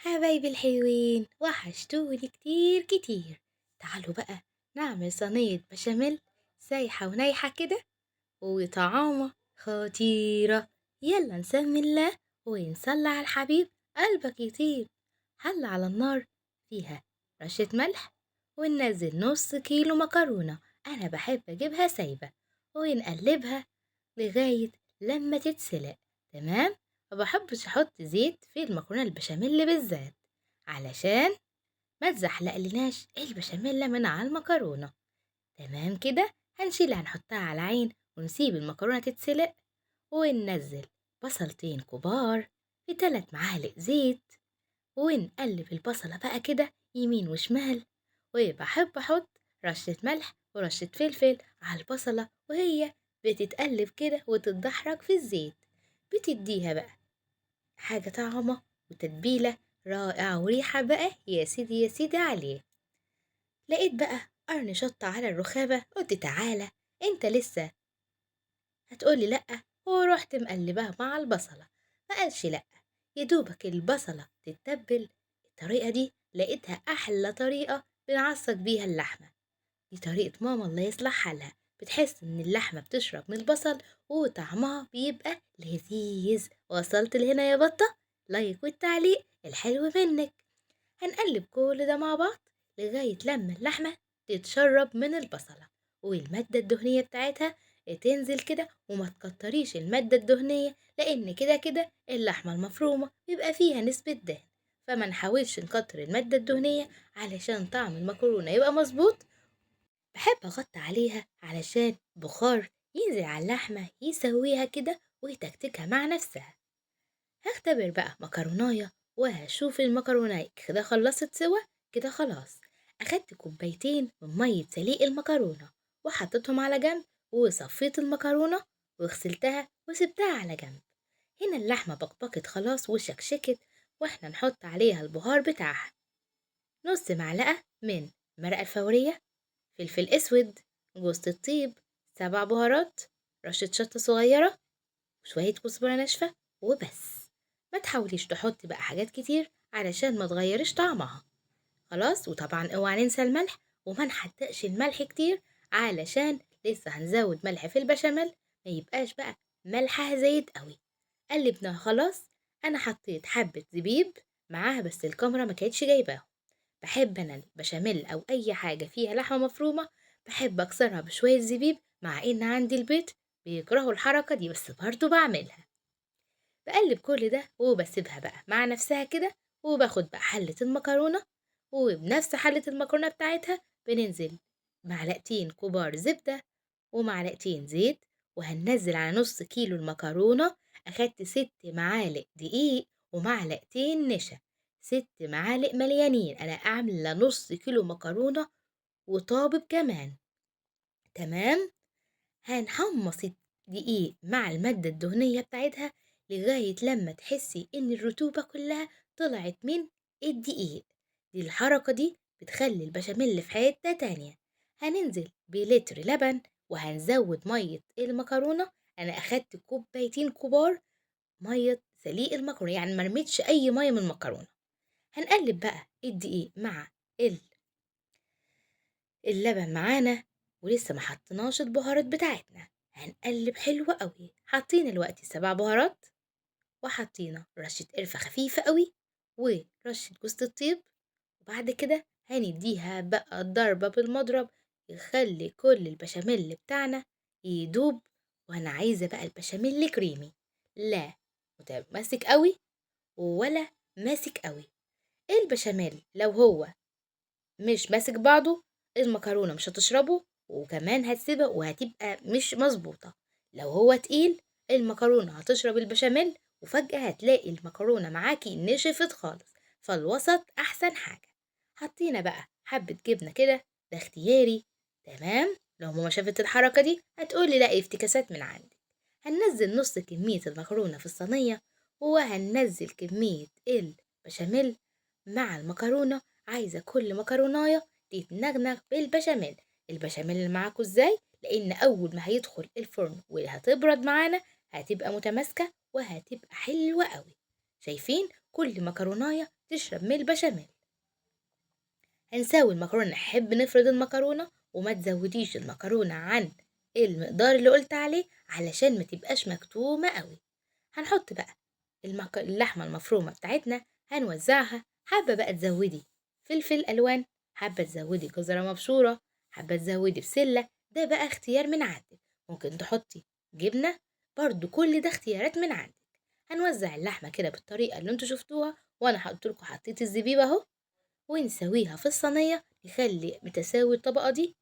حبايبي الحلوين وحشتوني كتير كتير. تعالوا بقى نعمل صينية بشاميل سايحة ونايحة كده وطعامة خطيرة. يلا نسمي الله ونصلي على الحبيب قلبك يطيب. حل على النار فيها رشة ملح وننزل نص كيلو مكرونة. أنا بحب أجيبها سايبة ونقلبها لغاية لما تتسلق. تمام. مبحبش أحط زيت في المكرونة البشاميل بالذات علشان ما تزحلقلناش البشاميل من على المكرونة. تمام كده. هنشيلها نحطها على عين ونسيب المكرونة تتسلق وننزل بصلتين كبار في 3 معالق زيت ونقلب البصلة بقى كده يمين وشمال. وبحب أحط رشة ملح ورشة فلفل على البصلة وهي بتتقلب كده وتتدحرج في الزيت، بتديها بقى حاجة طعمة وتتبيلة رائعة وريحة بقى يا سيدي يا سيدي عليه. لقيت بقى قرن شطة على الرخامة، قلت تعالى انت لسه هتقولي لأ، ورحت مقلباها مع البصلة. ما قالش لأ، يدوبك البصلة تتبل. الطريقة دي لقيتها أحلى طريقة بنعصج بيها اللحمة. دي طريقة ماما الله يصلح حالها، بتحس إن اللحمة بتشرب من البصل وطعمها بيبقى لذيذ. وصلت لهنا يا بطة؟ لايك والتعليق الحلو منك. هنقلب كل ده مع بعض لغاية لما اللحمة تتشرب من البصلة والمادة الدهنية بتاعتها تنزل كده. وما تكتريش المادة الدهنية لأن كده كده اللحمة المفرومة بيبقى فيها نسبة دهن، فما نحاولش نكتر المادة الدهنية علشان طعم المكرونة يبقى مظبوط. بحب أغطي عليها علشان بخار ينزل على اللحمة يسويها كده ويتكتكها مع نفسها. هختبر بقى مكروناية وهشوف المكروناية كده خلصت سوا. كده خلاص. أخدت كوبايتين من مية سليق المكرونة وحطيتهم على جنب، وصفيت المكرونة وغسلتها وسبتها على جنب. هنا اللحمة بقبقت خلاص وشكشكت، واحنا نحط عليها البهار بتاعها. نص معلقة من مرقة الفورية، فلفل اسود، جوز الطيب، 7 بهارات، رشة شطة صغيرة، وشوية كزبرة ناشفة وبس. ما تحاوليش تحطي بقى حاجات كتير علشان ما تغيرش طعمها. خلاص. وطبعا اوعى ننسى الملح، وما نحدقش الملح كتير علشان لسه هنزود ملح في البشاميل، ما يبقاش بقى ملحها زايد قوي. قلبناها خلاص. انا حطيت حبة زبيب معاها بس الكاميرا ما كانتش جايباهم. بحب انا البشاميل او اي حاجة فيها لحمة مفرومة بحب اكسرها بشوية زبيب، مع ان عندي البيت بيكرهوا الحركة دي بس برضو بعملها. بقلب كل ده وبسيبها بقى مع نفسها كده. وباخد بقى حلة المكرونة، وبنفس حلة المكرونة بتاعتها بننزل معلقتين كبار زبدة ومعلقتين زيت. وهننزل على نص كيلو المكرونة أخدت 6 معالق دقيق ومعلقتين نشا. 6 معالق مليانين، أنا أعمل نص كيلو مكرونة وطابب كمان. تمام. هنحمص الدقيق مع المادة الدهنية بتاعتها لغاية لما تحسي ان الرطوبة كلها طلعت من الدقيق. دي الحركة دي بتخلي البشاميل في حتة تانية. هننزل بلتر لبن وهنزود مية المكرونة. انا اخدت كوبايتين كبار مية سليق المكرونة، يعني مرميتش اي مية من المكرونة. هنقلب بقى الدقيق مع اللبن معانا، ولسه ما حطيناش البهارات بتاعتنا. هنقلب حلو قوي. حاطين الوقت 7 بهارات، وحطينا رشة قرفة خفيفة قوي ورشة جوز الطيب. وبعد كده هنديها بقى ضربة بالمضرب يخلي كل البشاميل بتاعنا يدوب. وانا عايزة بقى البشاميل كريمي، لا ماسك قوي ولا ماسك قوي. البشاميل لو هو مش ماسك بعضه المكرونة مش هتشربه، وكمان هتسيبها وهتبقى مش مظبوطة. لو هو تقيل المكرونة هتشرب البشاميل وفجأة هتلاقي المكرونة معاكي نشفت خالص. فالوسط أحسن حاجة. حطينا بقى حبة جبنة كده، ده اختياري. تمام. لو ماما شافت الحركة دي هتقولي لا افتكاسات من عندي. هننزل نص كمية المكرونة في الصينية، وهننزل كمية البشاميل مع المكرونة. عايزة كل مكروناية تتنغنغ بالبشاميل. البشاميل اللي معاكوا ازاي؟ لان اول ما هيدخل الفرن وهتبرد معانا هتبقى متماسكة وهتبقى حلوة قوي. شايفين؟ كل مكروناية تشرب من البشاميل. هنسوي المكرونة، نحب نفرد المكرونة وما تزوديش المكرونة عن المقدار اللي قلت عليه علشان ما تبقاش مكتومة قوي. هنحط بقى اللحمة المفرومة بتاعتنا، هنوزعها. حابة بقى تزودي فلفل ألوان، حابة تزودي جزرة مبشورة، حابة تزودي بسلة، ده بقى اختيار من عندك. ممكن تحطي جبنة، برضو كل ده اختيارات من عندك. هنوزع اللحمة كده بالطريقة اللي انتوا شفتوها، وانا حطيت الزبيب اهو، ونسويها في الصينية، نخلي متساوي الطبقة دي،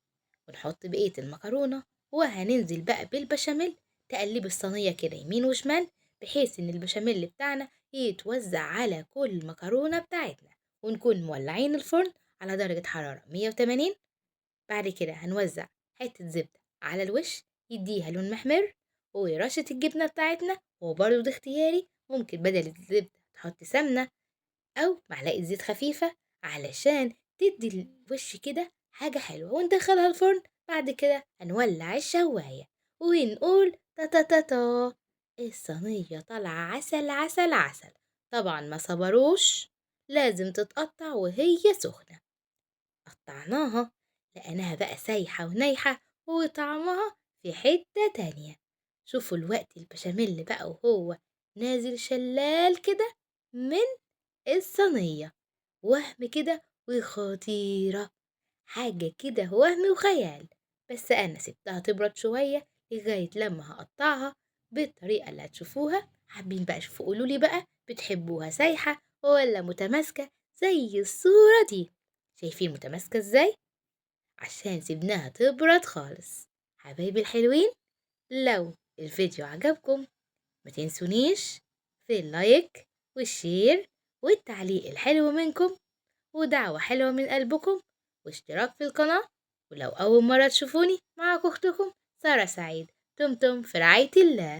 ونحط بقية المكرونة، وهننزل بقى بالبشاميل. تقلبي الصينية كده يمين وشمال بحيث ان البشاميل بتاعنا يتوزع على كل المكرونة بتاعتنا، ونكون مولعين الفرن على درجة حرارة 180. بعد كده هنوزع حتة زبدة على الوش يديها لون محمر، ورشة الجبنة بتاعتنا، وبرضه ده اختياري، ممكن بدل الزبدة تحط سمنة أو معلقة زيت خفيفة علشان تدي الوش كده حاجة حلوة، وندخلها الفرن. بعد كده هنولع الشواية ونقول تا تا تا تا، الصينية طالعة عسل عسل عسل. طبعا ما صبروش، لازم تتقطع وهي سخنة. قطعناها، لقيناها بقى سايحة ونايحة، وطعمها في حتة تانية. شوفوا الوقت البشاميل بقى وهو نازل شلال كده من الصينية، وهم كده وخطيرة، حاجة كده وهم وخيال. بس أنا سبتها تبرد شوية لغاية لما هقطعها بالطريقة اللي هتشوفوها. حابين بقى شوفوا، قولولي بقى بتحبوها سايحة ولا متماسكة زي الصورة دي؟ شايفين متماسكة ازاي؟ عشان سيبناها تبرد خالص. حبايبي الحلوين، لو الفيديو عجبكم ما تنسونيش في اللايك والشير والتعليق الحلو منكم، ودعوة حلوة من قلبكم، واشتراك في القناة. ولو أول مرة تشوفوني، معاكم أختكم سارة سعيد، تمتم في رعاية الله.